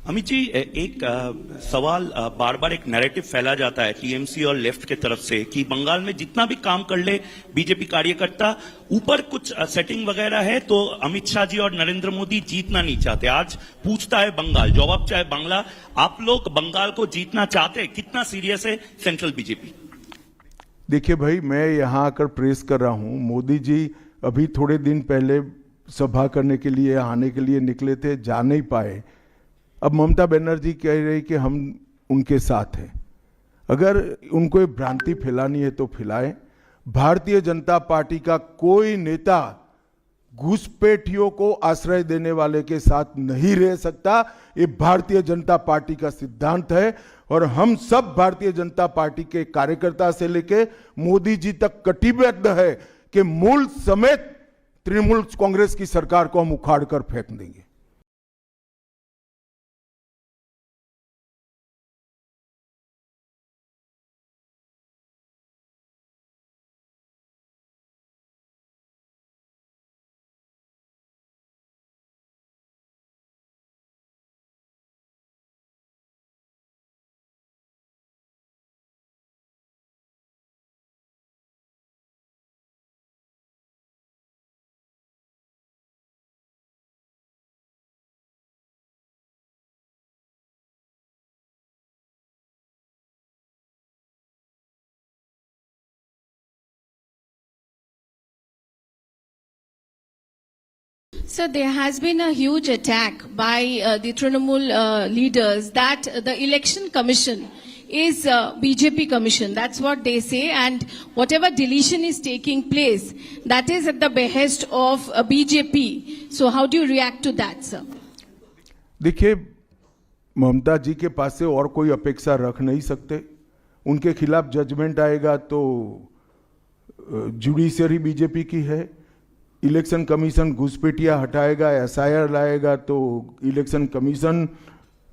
अमित जी, एक सवाल बार बार एक नैरेटिव फैला जाता है टीएमसी और लेफ्ट के तरफ से कि बंगाल में जितना भी काम कर ले बीजेपी कार्यकर्ता, ऊपर कुछ सेटिंग वगैरह है तो अमित शाह जी और नरेंद्र मोदी जीतना नहीं चाहते। आज पूछता है बंगाल, जवाब चाहे बांग्ला, आप लोग बंगाल को जीतना चाहते हैं? कितना सीरियस है सेंट्रल बीजेपी? देखिए भाई, मैं यहाँ आकर प्रेस कर रहा हूँ। मोदी जी अभी थोड़े दिन पहले सभा करने के लिए आने के लिए निकले थे, जा नहीं पाए। अब ममता बनर्जी कह रही कि हम उनके साथ हैं। अगर उनको ये भ्रांति फैलानी है तो फैलाएं। भारतीय जनता पार्टी का कोई नेता घुसपैठियों को आश्रय देने वाले के साथ नहीं रह सकता। ये भारतीय जनता पार्टी का सिद्धांत है और हम सब भारतीय जनता पार्टी के कार्यकर्ता से लेके मोदी जी तक कटिबद्ध है कि मूल समेत तृणमूल कांग्रेस की सरकार को हम उखाड़ कर फेंक देंगे। So there has been a huge attack by the Trinamool leaders that the election commission is BJP commission. That's what they say, and whatever deletion is taking place, that is at the behest of BJP. So how do you react to that, sir? देखिए, ममता जी के पास से और कोई अपेक्षा रख नहीं सकते। उनके खिलाफ जजमेंट आएगा तो जुडिशरी बीजेपी की है। इलेक्शन कमीशन घुसपैठिया हटाएगा, एसआईआर लाएगा तो इलेक्शन कमीशन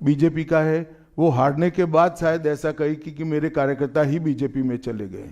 बीजेपी का है। वो हारने के बाद शायद ऐसा कही कि मेरे कार्यकर्ता ही बीजेपी में चले गए।